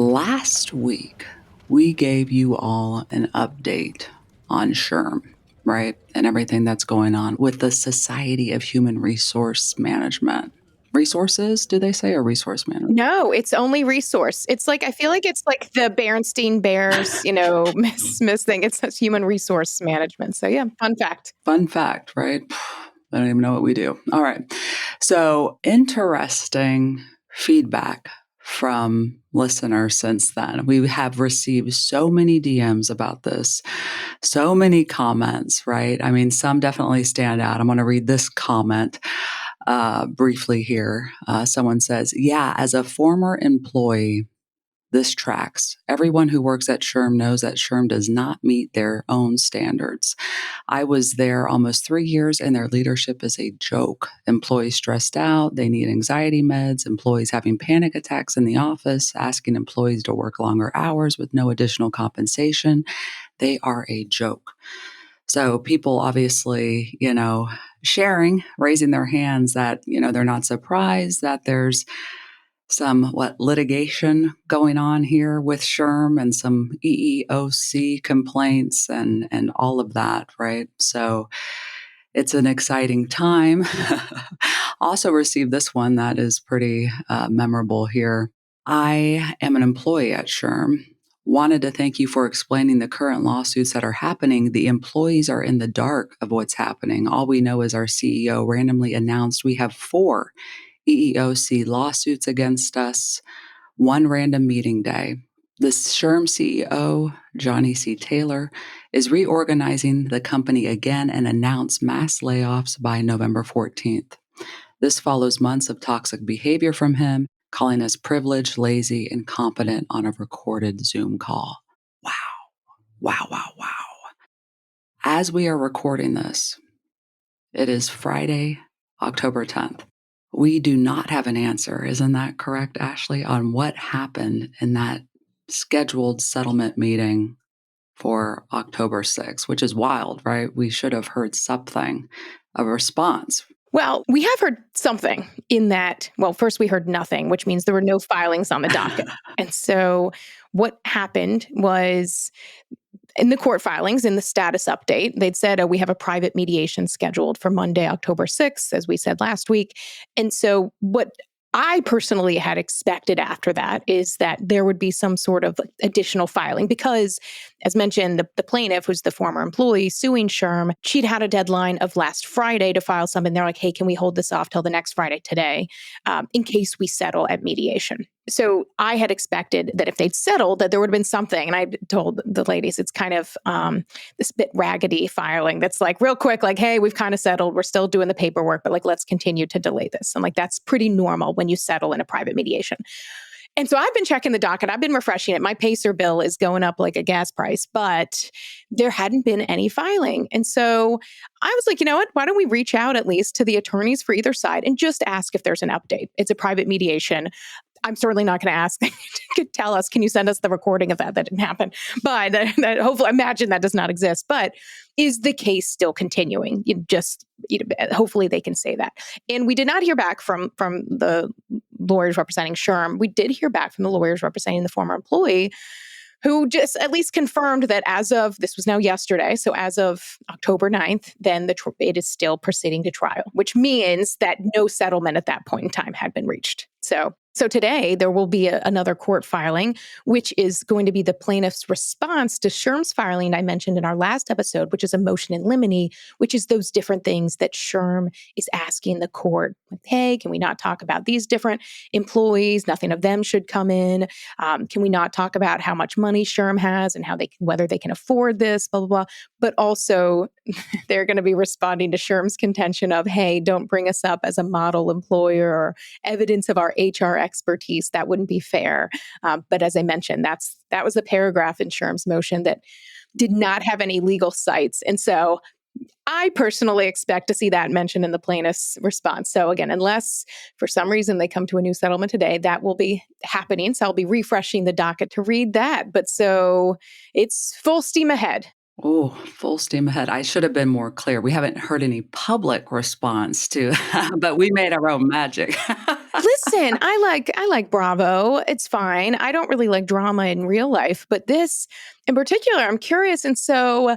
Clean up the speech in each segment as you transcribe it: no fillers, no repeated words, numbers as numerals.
Last week, we gave you all an update on SHRM, right? And everything that's going on with the Society of Human Resource Management. Resources, do they say, or resource management? No, it's only resource. It's like, I feel like it's like the Berenstain Bears, Miss thing. It's human resource management. So yeah, fun fact. Fun fact, right? I don't even know what we do. All right. So interesting feedback from listeners since then. We have received so many DMs about this, so many comments, right? I mean, some definitely stand out. I'm going to read this comment briefly here. Someone says, yeah, as a former employee, this tracks. Everyone who works at SHRM knows that SHRM does not meet their own standards. I was there almost 3 years and their leadership is a joke. Employees stressed out, they need anxiety meds, employees having panic attacks in the office, asking employees to work longer hours with no additional compensation. They are a joke. So people obviously, sharing, raising their hands that, they're not surprised that there's some litigation going on here with SHRM and some EEOC complaints and all of that, right? So it's an exciting time. Also received this one that is pretty memorable here. I am an employee at SHRM. Wanted to thank you for explaining the current lawsuits that are happening. The employees are in the dark of what's happening. All we know is our CEO randomly announced we have 4 EEOC lawsuits against us, one random meeting day. The SHRM CEO, Johnny C. Taylor, is reorganizing the company again and announced mass layoffs by November 14th. This follows months of toxic behavior from him, calling us privileged, lazy, incompetent on a recorded Zoom call. Wow. Wow, wow, wow. As we are recording this, it is Friday, October 10th. We do not have an answer, isn't that correct, Ashley, on what happened in that scheduled settlement meeting for October 6th, which is wild, right? We should have heard something, a response. Well, we have heard something in that. Well, first we heard nothing, which means there were no filings on the docket. And so what happened was, in the court filings, in the status update, they'd said, we have a private mediation scheduled for Monday, October 6th, as we said last week. And so what I personally had expected after that is that there would be some sort of additional filing because, as mentioned, the plaintiff, who's the former employee suing SHRM, she'd had a deadline of last Friday to file something. They're like, hey, can we hold this off till the next Friday today in case we settle at mediation? So I had expected that if they'd settled, that there would have been something. And I told the ladies, it's kind of this bit raggedy filing that's like real quick, like, hey, we've kind of settled. We're still doing the paperwork, but like, let's continue to delay this. And like, that's pretty normal when you settle in a private mediation. And so I've been checking the docket. I've been refreshing it. My Pacer bill is going up like a gas price, but there hadn't been any filing. And so I was like, you know what? Why don't we reach out at least to the attorneys for either side and just ask if there's an update? It's a private mediation. I'm certainly not going to ask them to tell us, can you send us the recording of that? That didn't happen. But that hopefully, imagine that does not exist. But is the case still continuing? Hopefully they can say that. And we did not hear back from the lawyers representing SHRM. We did hear back from the lawyers representing the former employee, who just at least confirmed that this was now yesterday, so as of October 9th, then it is still proceeding to trial, which means that no settlement at that point in time had been reached. So today there will be another court filing, which is going to be the plaintiff's response to SHRM's filing I mentioned in our last episode, which is a motion in limine, which is those different things that SHRM is asking the court. Like, hey, can we not talk about these different employees? Nothing of them should come in. Can we not talk about how much money SHRM has and whether they can afford this, blah, blah, blah. But also they're going to be responding to SHRM's contention of, hey, don't bring us up as a model employer or evidence of our HR expertise. That wouldn't be fair. But as I mentioned, that was a paragraph in SHRM's motion that did not have any legal cites. And so I personally expect to see that mentioned in the plaintiff's response. So again, unless for some reason they come to a new settlement today, that will be happening. So I'll be refreshing the docket to read that. But so it's full steam ahead. Oh, full steam ahead. I should have been more clear. We haven't heard any public response to but we made our own magic. Listen, I like Bravo. It's fine. I don't really like drama in real life, but this in particular, I'm curious. And so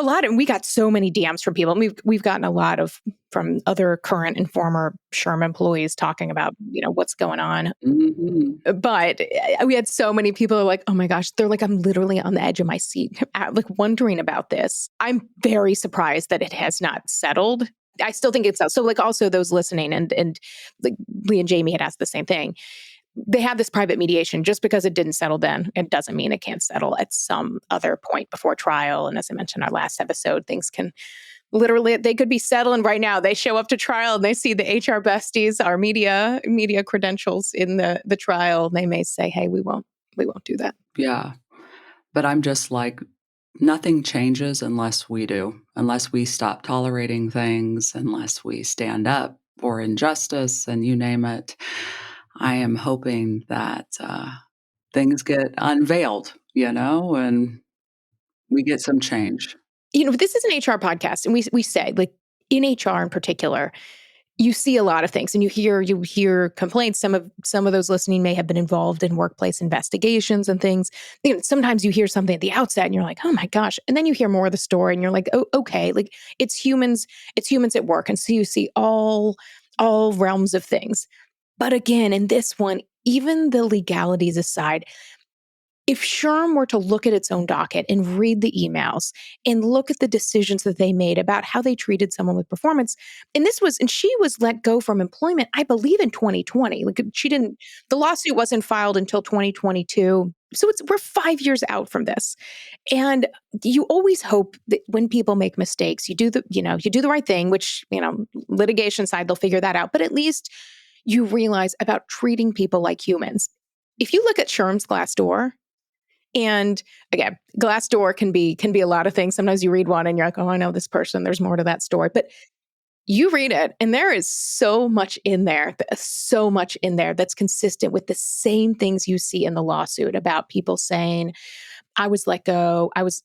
and we got so many DMs from people. We've gotten a lot of from other current and former SHRM employees talking about, what's going on. Mhm. But we had so many people who are like, oh my gosh, they're like, I'm literally on the edge of my seat, like wondering about this. I'm very surprised that it has not settled. I still think it's so like also those listening and like Leigh and Jamie had asked the same thing. They have this private mediation. Just because it didn't settle then, it doesn't mean it can't settle at some other point before trial. And as I mentioned in our last episode, things can literally, they could be settling right now. They show up to trial and they see the HR besties, our media credentials in the trial. They may say, hey, we won't do that. Yeah. But I'm just like, nothing changes unless we do, unless we stop tolerating things, unless we stand up for injustice and you name it. I am hoping that things get unveiled, and we get some change. This is an HR podcast, and we say like in HR in particular, you see a lot of things and you hear complaints. Some of those listening may have been involved in workplace investigations and things. Sometimes you hear something at the outset and you're like, oh my gosh. And then you hear more of the story and you're like, oh, okay. Like it's humans at work. And so you see all realms of things. But again, in this one, even the legalities aside, if SHRM were to look at its own docket and read the emails and look at the decisions that they made about how they treated someone with performance, and she was let go from employment, I believe in 2020. Like the lawsuit wasn't filed until 2022. So we're 5 years out from this. And you always hope that when people make mistakes, you do the right thing, which, litigation side, they'll figure that out. But at least you realize about treating people like humans. If you look at SHRM's Glassdoor, and again, Glassdoor can be a lot of things. Sometimes you read one and you're like, oh, I know this person. There's more to that story. But you read it and there is so much in there that's consistent with the same things you see in the lawsuit about people saying, I was let go. I was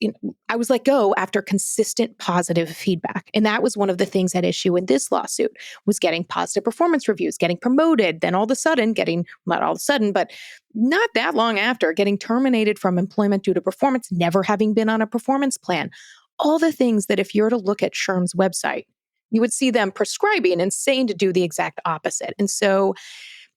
let go after consistent positive feedback. And that was one of the things at issue in this lawsuit was getting positive performance reviews, getting promoted, then all of a sudden not all of a sudden, but not that long after getting terminated from employment due to performance, never having been on a performance plan. All the things that if you're to look at SHRM's website, you would see them prescribing and saying to do the exact opposite. And so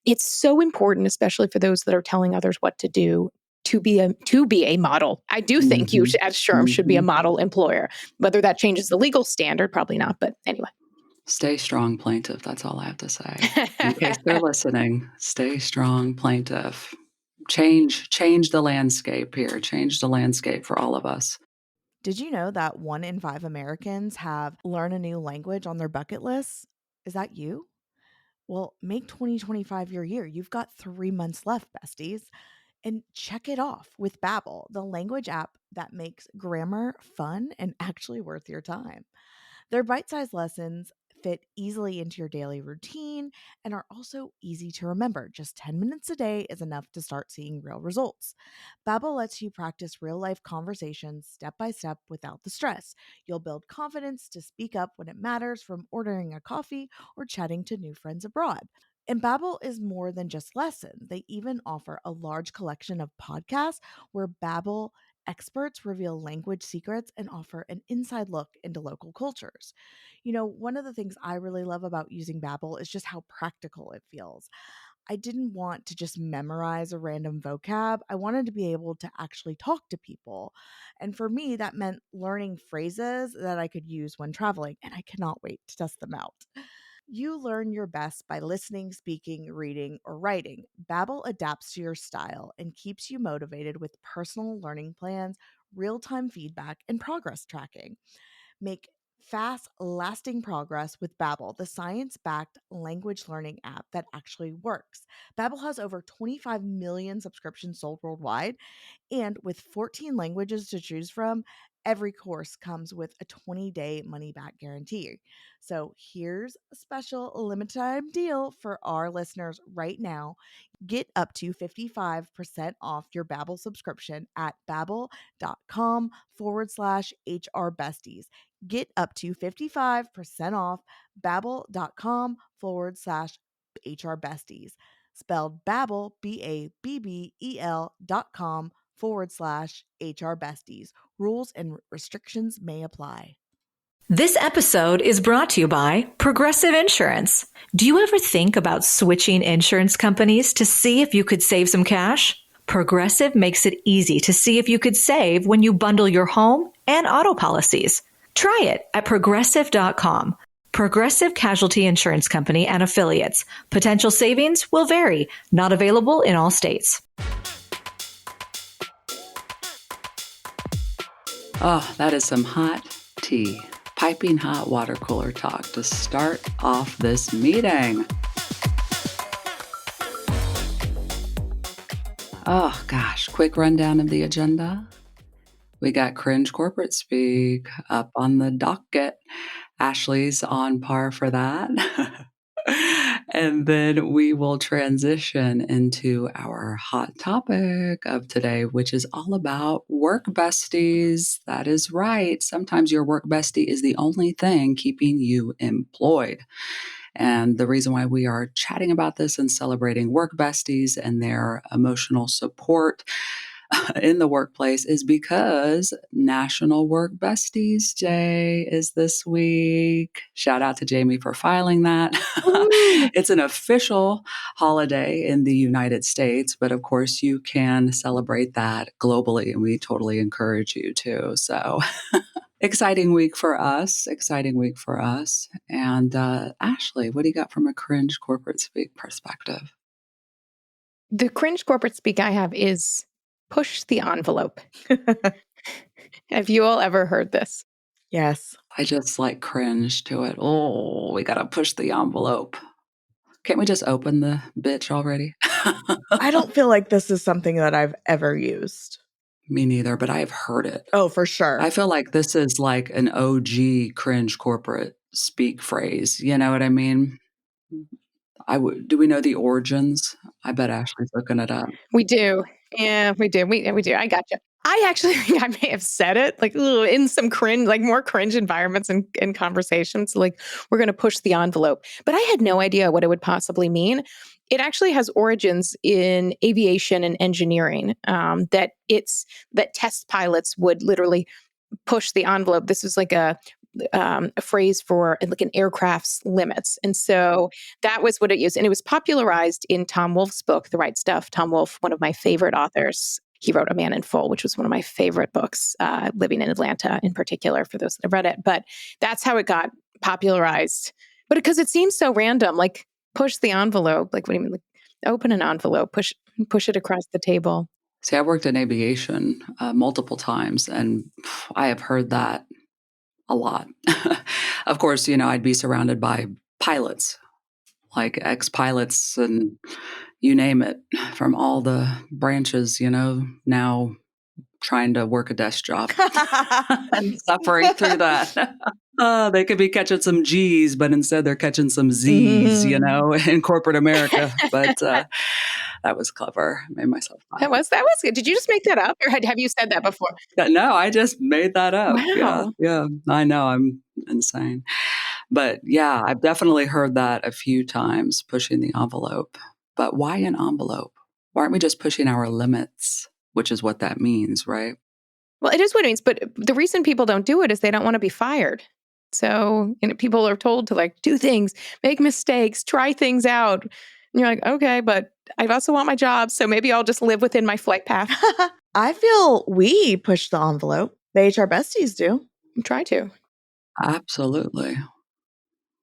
it's so important, especially for those that are telling others what to do, to be a model. I do think you Mhm. as SHRM should be a Mhm. model employer. Whether that changes the legal standard, probably not. But anyway. Stay strong, plaintiff. That's all I have to say. In case they're listening, stay strong, plaintiff. Change the landscape here. Change the landscape for all of us. Did you know that 1 in 5 Americans have learn a new language on their bucket list? Is that you? Well, make 2025 your year. You've got 3 months left, besties. And check it off with Babbel, the language app that makes grammar fun and actually worth your time. Their bite-sized lessons fit easily into your daily routine and are also easy to remember. Just 10 minutes a day is enough to start seeing real results. Babbel lets you practice real-life conversations step by step without the stress. You'll build confidence to speak up when it matters, from ordering a coffee or chatting to new friends abroad. And Babbel is more than just lessons. They even offer a large collection of podcasts where Babbel experts reveal language secrets and offer an inside look into local cultures. One of the things I really love about using Babbel is just how practical it feels. I didn't want to just memorize a random vocab. I wanted to be able to actually talk to people. And for me, that meant learning phrases that I could use when traveling, and I cannot wait to test them out. You learn your best by listening, speaking, reading, or writing. Babbel adapts to your style and keeps you motivated with personal learning plans, real-time feedback, and progress tracking. Make fast, lasting progress with Babbel, the science-backed language learning app that actually works. Babbel has over 25 million subscriptions sold worldwide, and with 14 languages to choose from, every course comes with a 20-day money-back guarantee. So here's a special limited time deal for our listeners right now. Get up to 55% off your Babbel subscription at babbel.com/HR Besties. Get up to 55% off babbel.com/HR Besties. Spelled Babbel, BABBEL.com/HR Besties. Rules and restrictions may apply. This episode is brought to you by Progressive Insurance. Do you ever think about switching insurance companies to see if you could save some cash? Progressive makes it easy to see if you could save when you bundle your home and auto policies. Try it at progressive.com. Progressive Casualty Insurance Company and Affiliates. Potential savings will vary. Not available in all states. Oh, that is some hot tea. Piping hot water cooler talk to start off this meeting. Oh gosh, quick rundown of the agenda. We got Cringe Corporate Speak up on the docket. Ashley's on par for that. And then we will transition into our hot topic of today, which is all about work besties. That is right. Sometimes your work bestie is the only thing keeping you employed. And the reason why we are chatting about this and celebrating work besties and their emotional support in the workplace is because National Work Besties Day is this week. Shout out to Jamie for filing that. It's an official holiday in the United States, but of course you can celebrate that globally, and we totally encourage you to. So exciting week for us. And Ashley, what do you got from a Cringe Corporate Speak perspective? The Cringe Corporate Speak I have is push the envelope. Have you all ever heard this? Yes. I just like cringe to it. Oh, we got to push the envelope. Can't we just open the bitch already? I don't feel like this is something that I've ever used. Me neither, but I've heard it. Oh, for sure. I feel like this is like an OG Cringe Corporate Speak phrase. You know what I mean? Do we know the origins? I bet Ashley's looking it up. We do. Yeah, we do. We do. I gotcha. I actually think I may have said it like in some cringe, like more cringe environments and conversations, like we're going to push the envelope. But I had no idea what it would possibly mean. It actually has origins in aviation and engineering, that test pilots would literally push the envelope. This was like a phrase for like an aircraft's limits. And so that was what it used. And it was popularized in Tom Wolfe's book, The Right Stuff. Tom Wolfe, one of my favorite authors. He wrote A Man in Full, which was one of my favorite books, living in Atlanta in particular, for those that have read it. But that's how it got popularized. But because it seems so random, like push the envelope, like what do you mean? Like open an envelope, push it across the table. See, I worked in aviation multiple times, and I have heard that a lot. Of course, I'd be surrounded by pilots, like ex-pilots and you name it, from all the branches, now trying to work a desk job and suffering through that. They could be catching some G's, but instead they're catching some Z's, in corporate America. But that was clever. I made myself laugh. That was good. Did you just make that up, or have you said that before? No, I just made that up. Wow. Yeah. I know, I'm insane. But yeah, I've definitely heard that a few times, pushing the envelope. But why an envelope? Why aren't we just pushing our limits, which is what that means, right? Well, it is what it means. But the reason people don't do it is they don't want to be fired. So people are told to like do things, make mistakes, try things out. And you're like, okay, but I also want my job. So maybe I'll just live within my flight path. I feel we push the envelope. The HR besties do. Try to. Absolutely.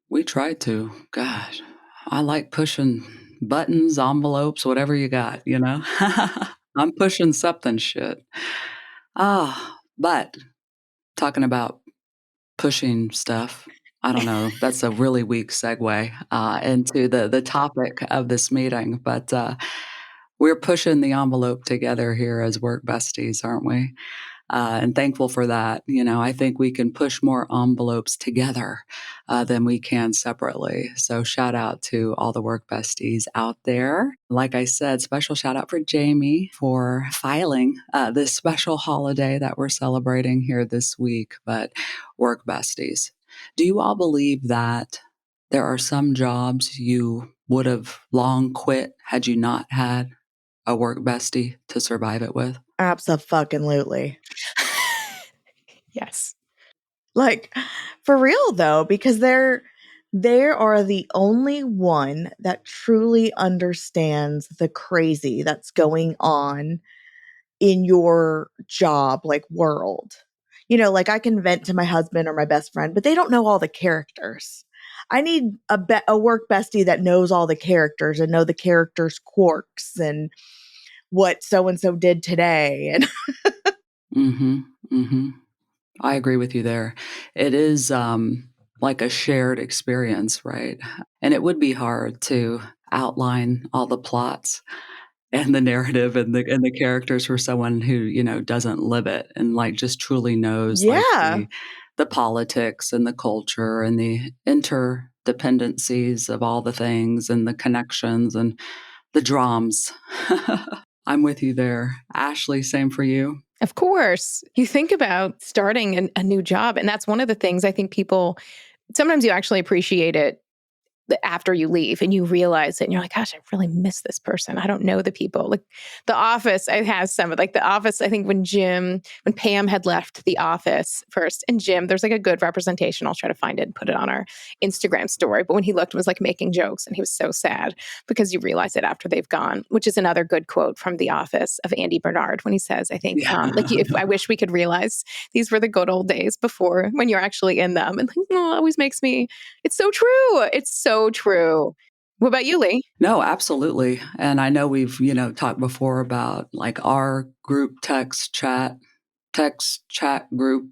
We try to. Gosh, I like pushing buttons, envelopes, whatever you got, I'm pushing something shit. But talking about pushing stuff, I don't know, that's a really weak segue into the topic of this meeting. But we're pushing the envelope together here as work besties, aren't we? and thankful for that. I think we can push more envelopes together than we can separately. So shout out to all the work besties out there. Like I said, special shout out for Jamie for filing this special holiday that we're celebrating here this week. But work besties, do you all believe that there are some jobs you would have long quit had you not had a work bestie to survive it with? Abso-fucking-lutely. Yes. Like, for real though, because they are the only one that truly understands the crazy that's going on in your job, like, world. Like, I can vent to my husband or my best friend, but they don't know all the characters. I need a work bestie that knows all the characters and know the characters' quirks and what so-and-so did today. And Mm-hmm. Mm-hmm. I agree with you there. It is like a shared experience, right? And it would be hard to outline all the plots and the narrative and the characters for someone who doesn't live it and like just truly knows like yeah. the politics and the culture and the interdependencies of all the things and the connections and the drams. I'm with you there. Ashley, same for you. Of course. You think about starting a new job, and that's one of the things I think people sometimes you actually appreciate it after you leave and you realize it and you're like, gosh, I really miss this person. I don't know the people. Like The Office, it has some of like The Office. I think when Pam had left The Office first, and Jim, there's like a good representation. I'll try to find it and put it on our Instagram story. But when he looked, it was like making jokes and he was so sad because you realize it after they've gone, which is another good quote from The Office of Andy Bernard when he says, I think, if I wish we could realize these were the good old days before when you're actually in them. And like, oh, it always makes me, it's so true. It's so true. What about you, Leigh? No, absolutely. And I know we've, talked before about like our group text chat group,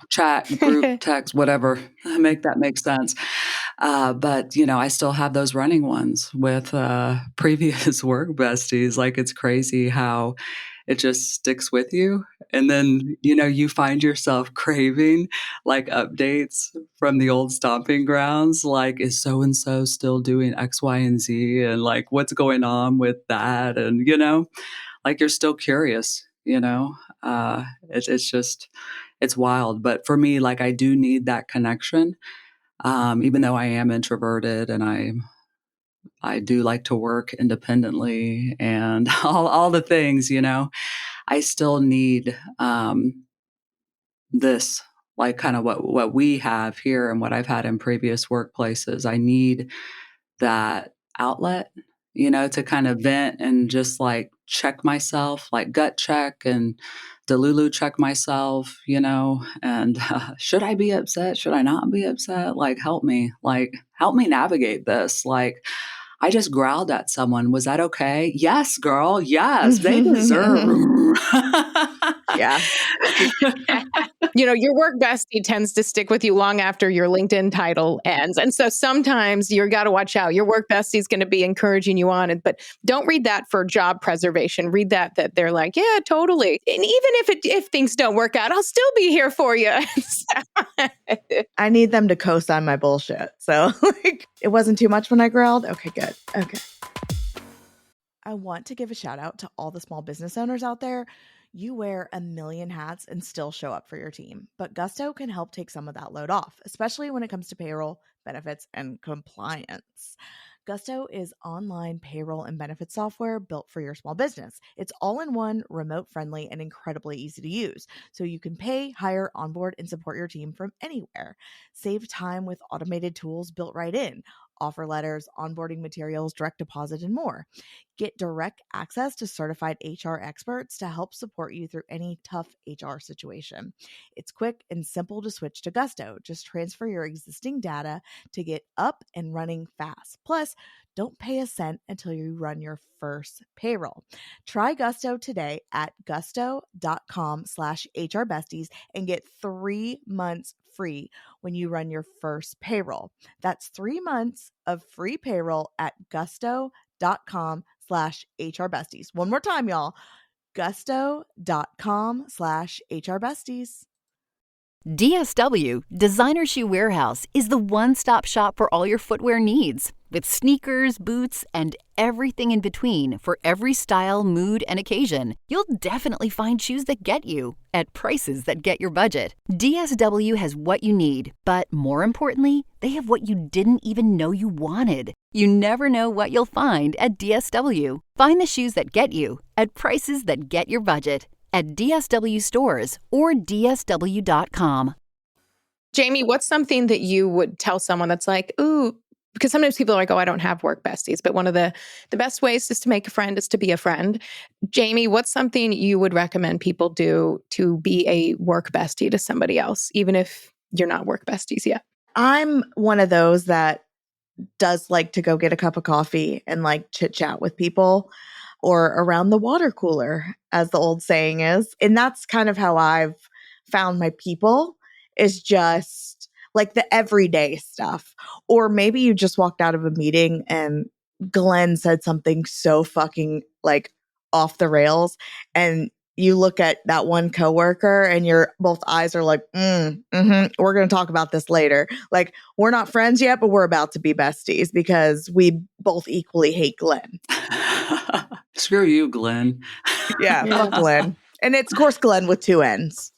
text, whatever, make that make sense. But, I still have those running ones with previous work besties. Like it's crazy how it just sticks with you. And then, you find yourself craving like updates from the old stomping grounds. Like, is so-and-so still doing X, Y, and Z? And like, what's going on with that? And, like you're still curious, it's wild. But for me, like I do need that connection. Even though I am introverted and I do like to work independently and all the things, I still need this, like kind of what we have here and what I've had in previous workplaces. I need that outlet, to kind of vent and just like check myself, like gut check and Delulu check myself, and should I be upset? Should I not be upset? Like, help me navigate this. Like, I just growled at someone. Was that okay? Yes, girl. Yes, they deserve. Yeah. Your work bestie tends to stick with you long after your LinkedIn title ends. And so sometimes you got to watch out. Your work bestie is going to be encouraging you on it, but don't read that for job preservation. Read that they're like, yeah, totally. And even if things don't work out, I'll still be here for you. I need them to co-sign my bullshit. So like, it wasn't too much when I growled. Okay, good. Okay. I want to give a shout out to all the small business owners out there. You wear a million hats and still show up for your team, but Gusto can help take some of that load off, especially when it comes to payroll, benefits, and compliance. Gusto is online payroll and benefits software built for your small business. It's all-in-one, remote-friendly, and incredibly easy to use, so you can pay, hire, onboard, and support your team from anywhere. Save time with automated tools built right in. Offer letters, onboarding materials, direct deposit, and more. Get direct access to certified HR experts to help support you through any tough HR situation. It's quick and simple to switch to Gusto. Just transfer your existing data to get up and running fast. Plus, don't pay a cent until you run your first payroll. Try Gusto today at gusto.com/HRBesties and get 3 months free when you run your first payroll. That's 3 months of free payroll at gusto.com/HRBesties. One more time, y'all. gusto.com/HRBesties. DSW, Designer Shoe Warehouse, is the one-stop shop for all your footwear needs. With sneakers, boots, and everything in between for every style, mood, and occasion, you'll definitely find shoes that get you at prices that get your budget. DSW has what you need, but more importantly, they have what you didn't even know you wanted. You never know what you'll find at DSW. Find the shoes that get you at prices that get your budget at DSW stores or DSW.com. Jamie, what's something that you would tell someone that's like, ooh, because sometimes people are like, oh, I don't have work besties. But one of the best ways is to make a friend is to be a friend. Jamie, what's something you would recommend people do to be a work bestie to somebody else, even if you're not work besties yet? I'm one of those that does like to go get a cup of coffee and like chit chat with people, or around the water cooler, as the old saying is. And that's kind of how I've found my people, is just like the everyday stuff. Or maybe you just walked out of a meeting and Glenn said something so fucking like off the rails, and you look at that one coworker and your both eyes are like, we're going to talk about this later. Like, we're not friends yet, but we're about to be besties because we both equally hate Glenn. Screw you, Glenn. Yeah, fuck Glenn. And it's, of course, Glenn with two N's.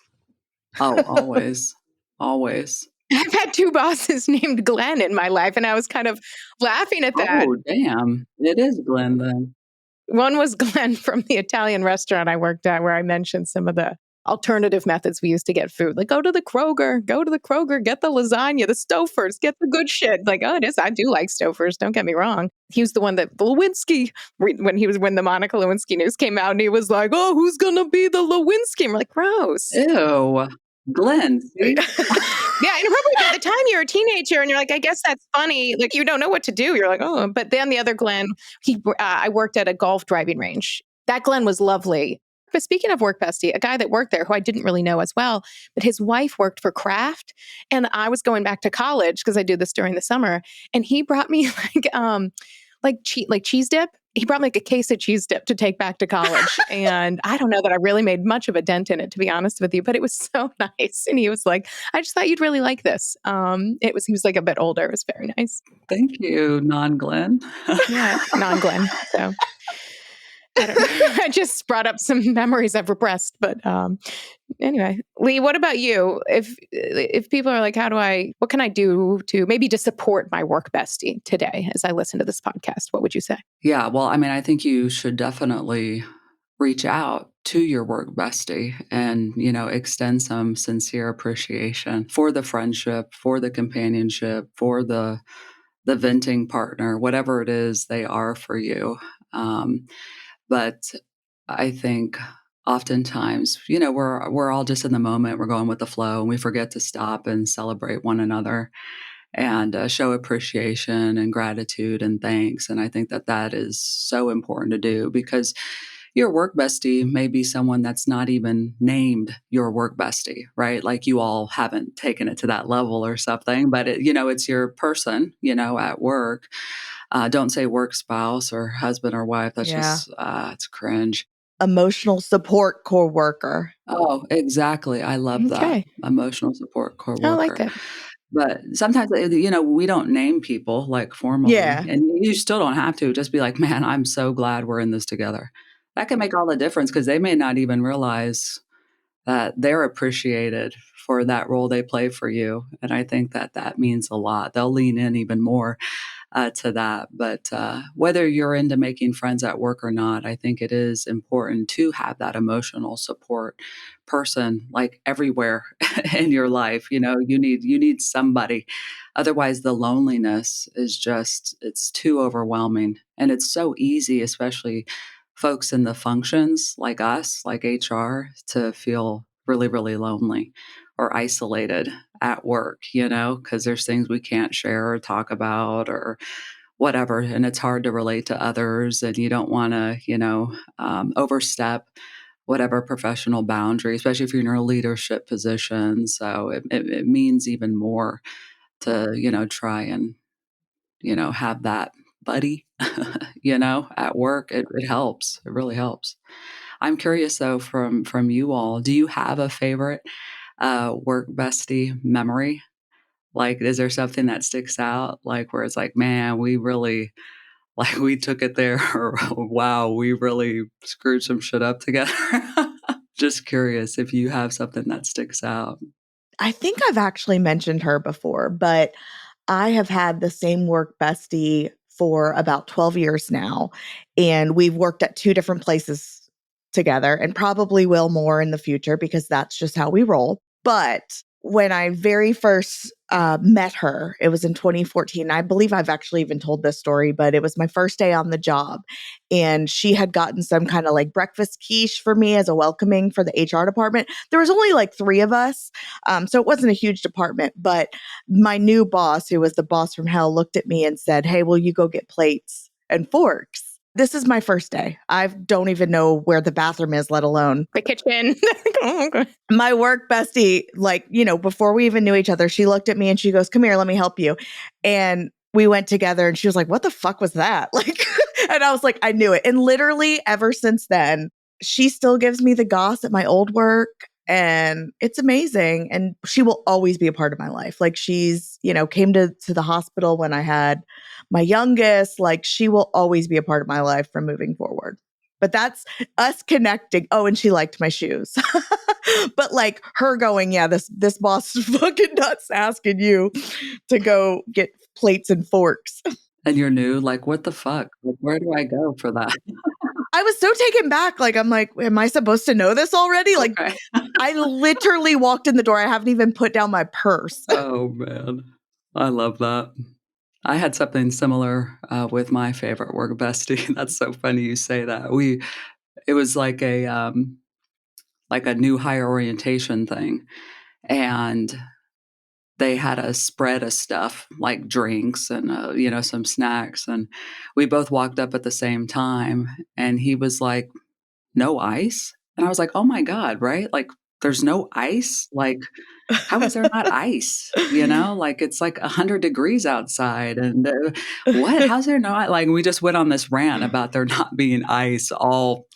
Oh, always. Always. I've had two bosses named Glenn in my life, and I was kind of laughing at that. Oh, damn. It is Glenn then. One was Glenn from the Italian restaurant I worked at, where I mentioned some of the alternative methods we used to get food. Like, go to the Kroger, get the lasagna, the Stofers, get the good shit. Like, oh, it is. I do like Stofers. Don't get me wrong. He was the one that Lewinsky, when the Monica Lewinsky news came out, and he was like, oh, who's going to be the Lewinsky? And we're like, gross. Ew. Glenn. See? Yeah, inappropriate. At the time, you're a teenager, and you're like, I guess that's funny. Like, you don't know what to do. You're like, oh. But then the other Glenn, I worked at a golf driving range. That Glenn was lovely. But speaking of work bestie, a guy that worked there who I didn't really know as well, but his wife worked for Kraft, and I was going back to college because I do this during the summer, and he brought me like cheese dip. He brought me like a case of cheese dip to take back to college. And I don't know that I really made much of a dent in it, to be honest with you, but it was so nice. And he was like, I just thought you'd really like this. He was like a bit older. It was very nice. Thank you, non-Glenn. Yeah, non-Glenn. So I don't know. I just brought up some memories I've repressed. But anyway, Leigh, what about you? If people are like, what can I do to support my work bestie today as I listen to this podcast? What would you say? Yeah, well, I mean, I think you should definitely reach out to your work bestie and, extend some sincere appreciation for the friendship, for the companionship, for the venting partner, whatever it is they are for you. But I think oftentimes, we're all just in the moment. We're going with the flow, and we forget to stop and celebrate one another and show appreciation and gratitude and thanks. And I think that is so important to do, because your work bestie may be someone that's not even named your work bestie, right? Like, you all haven't taken it to that level or something, but it's your person, at work. Don't say work spouse or husband or wife. That's just, it's cringe. Emotional support coworker. Oh, exactly. I love that. Emotional support coworker. I like it. But sometimes, we don't name people like formally. Yeah. And you still don't have to. Just be like, man, I'm so glad we're in this together. That can make all the difference, because they may not even realize that they're appreciated for that role they play for you. And I think that means a lot. They'll lean in even more to that. But whether you're into making friends at work or not, I think it is important to have that emotional support person, like, everywhere in your life. You need somebody. Otherwise, the loneliness is it's too overwhelming. And it's so easy, especially folks in the functions like us, like HR, to feel really, really lonely or isolated at work, because there's things we can't share or talk about or whatever. And it's hard to relate to others, and you don't want to, overstep whatever professional boundary, especially if you're in a leadership position. So it means even more to, try and, have that buddy, at work. It helps. It really helps. I'm curious though, from you all, do you have a favorite work bestie memory? Like, is there something that sticks out? Like, where it's like, man, we really, like, we took it there, or wow, we really screwed some shit up together. Just curious if you have something that sticks out. I think I've actually mentioned her before, but I have had the same work bestie for about 12 years now, and we've worked at 2 different places together and probably will more in the future because that's just how we roll. But when I very first met her, it was in 2014. I believe I've actually even told this story, but it was my first day on the job. And she had gotten some kind of like breakfast quiche for me as a welcoming for the HR department. There was only like 3 of us. So it wasn't a huge department, but my new boss, who was the boss from hell, looked at me and said, "Hey, will you go get plates and forks?" This is my first day. I don't even know where the bathroom is, let alone The kitchen. my work bestie. Like, before we even knew each other, she looked at me and she goes, "Come here, let me help you." And we went together and she was like, "What the fuck was that?" Like, and I was like, I knew it. And literally ever since then, she still gives me the goss at my old work. And it's amazing. And she will always be a part of my life. Like she's, came to the hospital when I had my youngest. Like she will always be a part of my life from moving forward. But that's us connecting. Oh, and she liked my shoes. But like her going, yeah, this boss is fucking nuts asking you to go get plates and forks. And you're new, like, what the fuck? Like, where do I go for that? I was so taken back. Like, I'm like, am I supposed to know this already? Like, Okay. I literally walked in the door. I haven't even put down my purse. Oh man, I love that. I had something similar with my favorite work bestie. That's so funny you say that. It was like a new hire orientation thing, and they had a spread of stuff like drinks and some snacks, and we both walked up at the same time, and he was like, "No ice," and I was like, "Oh my god, right? Like, there's no ice, like." How is there not ice? Like it's like 100 degrees outside. And what? How's there not? Like, we just went on this rant about there not being ice, all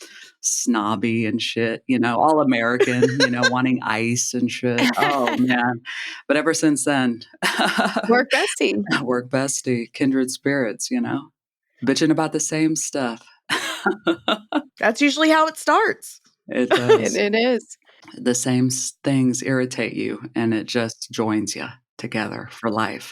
snobby and shit, all American, wanting ice and shit. Oh, man. But ever since then, Work bestie. work bestie, kindred spirits, bitching about the same stuff. That's usually how it starts. It does. It is. The same things irritate you, and it just joins you together for life.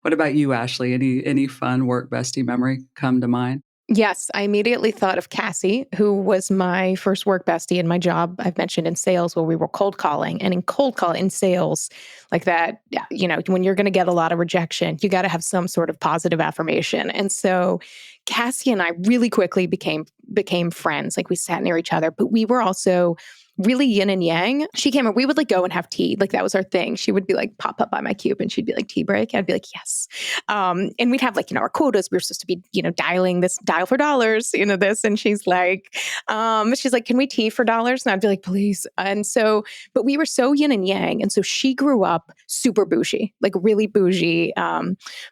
What about you, Ashley? Any fun work bestie memory come to mind? Yes, I immediately thought of Cassie, who was my first work bestie in my job. I've mentioned in sales where we were cold calling, and in cold call in sales like that, when you're going to get a lot of rejection, you got to have some sort of positive affirmation. And so Cassie and I really quickly became friends. Like we sat near each other, but we were also really yin and yang. She came and we would like go and have tea. Like that was our thing. She would be like, pop up by my cube and she'd be like, "Tea break?" I'd be like, "Yes." And we'd have like, our quotas. We were supposed to be, dial for dollars, this. And she's like, "Can we tea for dollars?" And I'd be like, "Please." And so, but we were so yin and yang. And so she grew up super bougie, like really bougie,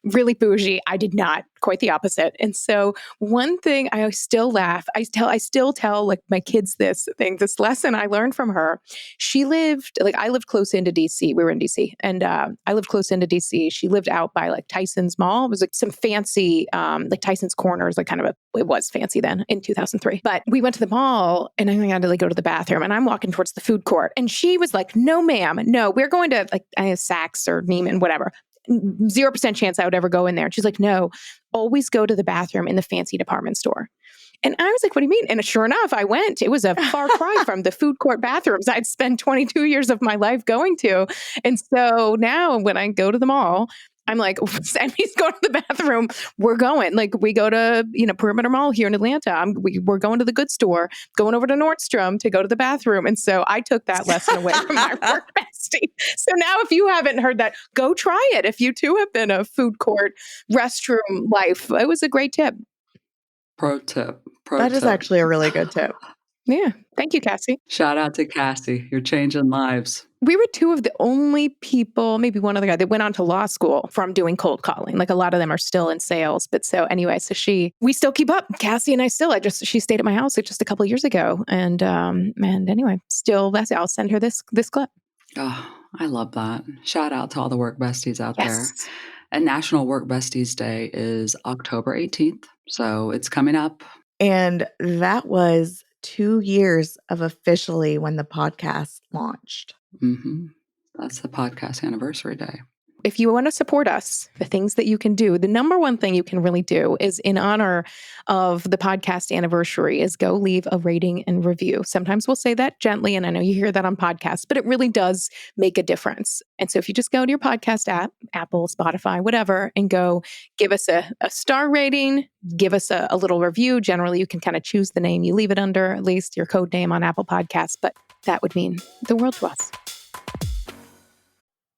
really bougie. I did not, quite the opposite. And so one thing I still laugh, I still tell like my kids this lesson I learned from her. I lived close into DC. We were in DC and I lived close into DC. She lived out by like Tyson's Mall. It was like some fancy, like Tyson's Corners, like it was fancy then in 2003. But we went to the mall and I had to like go to the bathroom and I'm walking towards the food court. And she was like, "No, ma'am, no, we're going to like Saks or Neiman, whatever. 0% chance I would ever go in there." And she's like, "No, always go to the bathroom in the fancy department store." And I was like, "What do you mean?" And sure enough, I went. It was a far cry from the food court bathrooms I'd spent 22 years of my life going to. And so now when I go to the mall, I'm like, "Sammy's going to the bathroom. We're going." Like we go to, Perimeter Mall here in Atlanta. We're going to the good store, going over to Nordstrom to go to the bathroom. And so I took that lesson away from my work bestie. So now if you haven't heard that, go try it. If you too have been a food court restroom life, it was a great tip. Pro tip. That is actually a really good tip. Yeah. Thank you, Cassie. Shout out to Cassie. You're changing lives. We were two of the only people, maybe one other guy, that went on to law school from doing cold calling. Like a lot of them are still in sales. But so anyway, we still keep up. Cassie and I still, she stayed at my house just a couple of years ago. And anyway, still, I'll send her this clip. Oh, I love that. Shout out to all the work besties out there. Yes. And National Work Besties Day is October 18th. So it's coming up. And that was 2 years of officially when the podcast launched. Mm-hmm. That's the podcast anniversary day. If you want to support us, the things that you can do, the number one thing you can really do is, in honor of the podcast anniversary, is go leave a rating and review. Sometimes we'll say that gently, and I know you hear that on podcasts, but it really does make a difference. And so if you just go to your podcast app, Apple, Spotify, whatever, and go give us a star rating, give us a little review. Generally, you can kind of choose the name you leave it under, at least your code name on Apple Podcasts, but that would mean the world to us.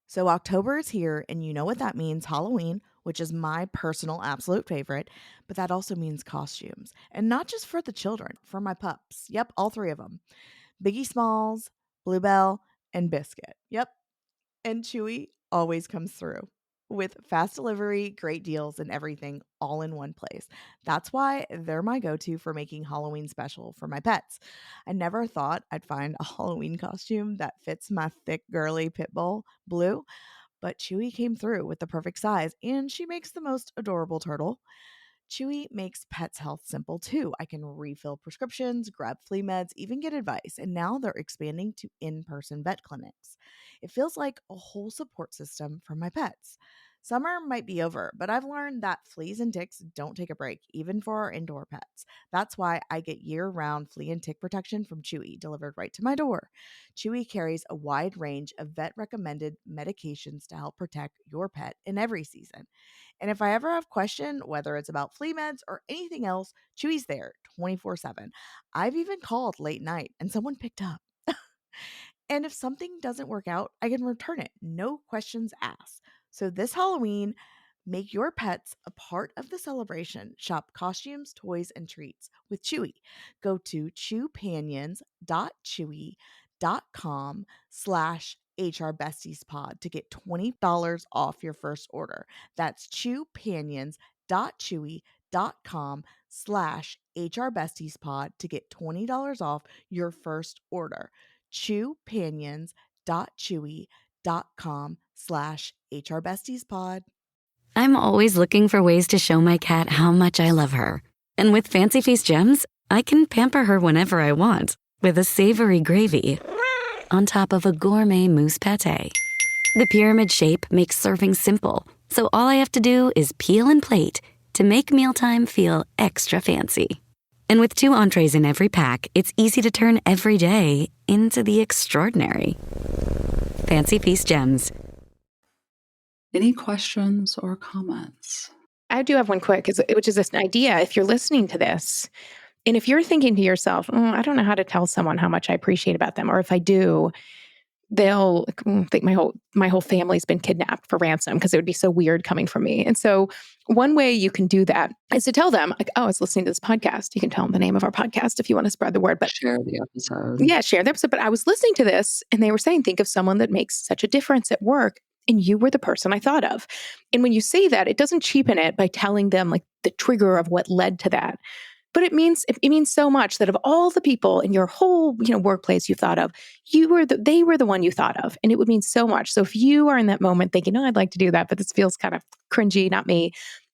So October is here, and you know what that means: Halloween, which is my personal absolute favorite, but that also means costumes. And not just for the children, for my pups. Yep, all 3 of them. Biggie Smalls, Bluebell, and Biscuit. Yep. And Chewy always comes through with fast delivery, great deals, and everything all in one place. That's why they're my go-to for making Halloween special for my pets. I never thought I'd find a Halloween costume that fits my thick, girly pit bull, Blue, but Chewy came through with the perfect size, and she makes the most adorable turtle. Chewy makes pets' health simple too. I can refill prescriptions, grab flea meds, even get advice, and now they're expanding to in-person vet clinics. It feels like a whole support system for my pets. Summer might be over, but I've learned that fleas and ticks don't take a break, even for our indoor pets. That's why I get year-round flea and tick protection from Chewy delivered right to my door. Chewy carries a wide range of vet-recommended medications to help protect your pet in every season. And if I ever have a question, whether it's about flea meds or anything else, Chewy's there 24/7. I've even called late night and someone picked up. And if something doesn't work out, I can return it. No questions asked. So this Halloween, make your pets a part of the celebration. Shop costumes, toys, and treats with Chewy. Go to chewpanions.chewy.com/HR Besties Pod to get $20 off your first order. That's chewpanions.chewy.com/HR Besties Pod to get $20 off your first order. chewpanions.chewy.com/HR Besties Pod. I'm always looking for ways to show my cat how much I love her. And with Fancy Feast Gems, I can pamper her whenever I want with a savory gravy on top of a gourmet mousse pâté. The pyramid shape makes serving simple, so all I have to do is peel and plate to make mealtime feel extra fancy. And with 2 entrees in every pack, it's easy to turn every day into the extraordinary. Fancy Feast Gems. Any questions or comments? I do have one quick, which is this idea. If you're listening to this, and if you're thinking to yourself, I don't know how to tell someone how much I appreciate about them, or if I do, they'll think my whole family's been kidnapped for ransom, because it would be so weird coming from me. And so one way you can do that is to tell them, like, oh, I was listening to this podcast. You can tell them the name of our podcast if you want to spread the word. But share the episode. Yeah, share the episode. But I was listening to this, and they were saying, think of someone that makes such a difference at work, and you were the person I thought of. And when you say that, it doesn't cheapen it by telling them like the trigger of what led to that. But it means so much that of all the people in your whole, workplace you thought of, they were the one you thought of. And it would mean so much. So if you are in that moment thinking, I'd like to do that, but this feels kind of cringy, not me,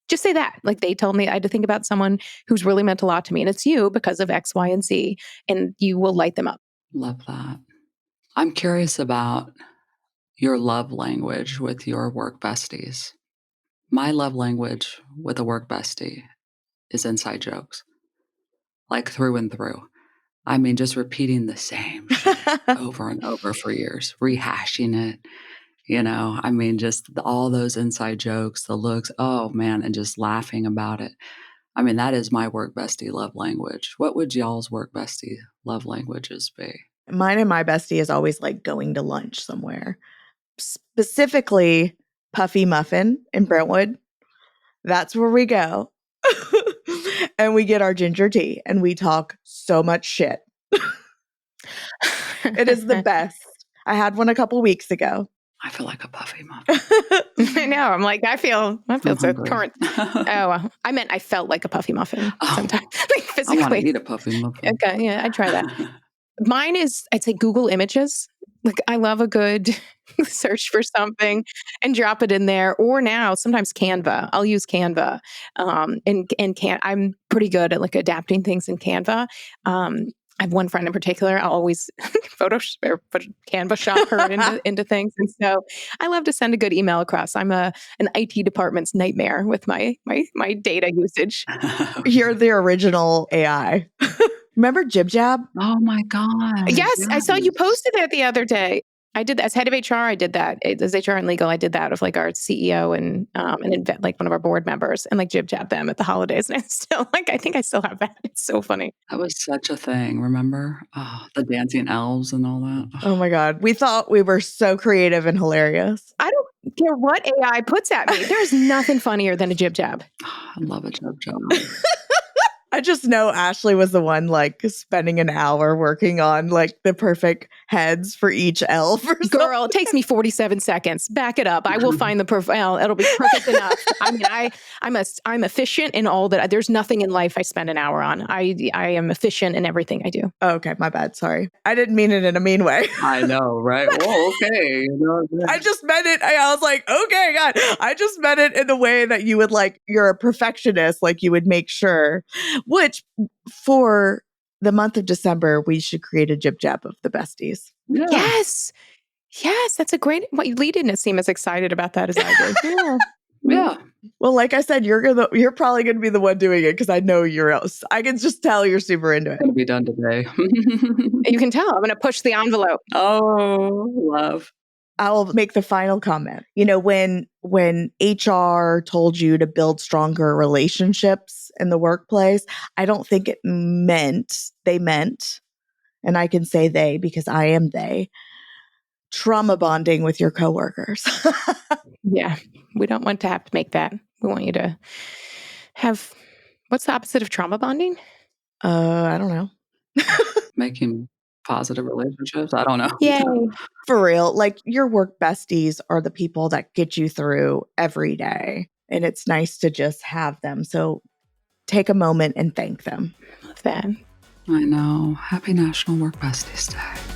just say that. Like, they told me I had to think about someone who's really meant a lot to me, and it's you because of X, Y, and Z, and you will light them up. Love that. I'm curious about your love language with your work besties. My love language with a work bestie is inside jokes, like through and through. I mean, just repeating the same shit over and over for years, rehashing it, I mean, just all those inside jokes, the looks, oh man, and just laughing about it. I mean, that is my work bestie love language. What would y'all's work bestie love languages be? Mine and my bestie is always like going to lunch somewhere. Specifically, Puffy Muffin in Brentwood. That's where we go. And we get our ginger tea and we talk so much shit. It is the best. I had one a couple weeks ago. I feel like a puffy muffin. I know. I'm like, I feel I'm so hungry. current. Oh, I meant I felt like a puffy muffin sometimes, like I physically. want to eat a puffy muffin. Okay, yeah, I'd try that. Mine is, I'd say Google Images. Like, I love a good search for something and drop it in there. Or now, sometimes Canva. I'll use Canva. I'm pretty good at like adapting things in Canva. I have one friend in particular. I'll always Canva shop her into things, and so I love to send a good email across. I'm an IT department's nightmare with my data usage. You're the original AI. Remember Jib Jab? Oh my God. Yes, I saw you posted that the other day. I did that as head of HR. I did that as HR and legal. I did that with like our CEO and like one of our board members, and like Jib Jab them at the holidays. And I think I still have that. It's so funny. That was such a thing. Remember? Oh, the dancing elves and all that. Oh my God. We thought we were so creative and hilarious. I don't care what AI puts at me. There's nothing funnier than a Jib Jab. I love a Jib Jab. I just know Ashley was the one like spending an hour working on like the perfect heads for each elf. Girl, it takes me 47 seconds. Back it up. I will find the perfect. Well, it'll be perfect enough. I mean, I'm efficient in all that. There's nothing in life I spend an hour on. I am efficient in everything I do. Oh, okay, my bad. Sorry, I didn't mean it in a mean way. I know, right? Well, okay. I just meant it. I was like, okay, God. I just meant it in the way that you would like. You're a perfectionist. Like you would make sure. Which for the month of December, we should create a Jib Jab of the besties. Yeah. Yes. That's a great. Leigh didn't seem as excited about that as I did. Yeah. Well, like I said, you're probably going to be the one doing it because I know you're else. I can just tell you're super into it. It's going to be done today. You can tell. I'm going to push the envelope. Oh, love. I'll make the final comment. You know, when HR told you to build stronger relationships in the workplace, I don't think they meant, and I can say they because I am they, trauma bonding with your coworkers. Yeah. We don't want to have to make that. We want you to have, what's the opposite of trauma bonding? I don't know. Making positive relationships. I don't know. Yay. For real, like your work besties are the people that get you through every day. And it's nice to just have them. So take a moment and thank them. Love that. I know. Happy National Work Besties Day.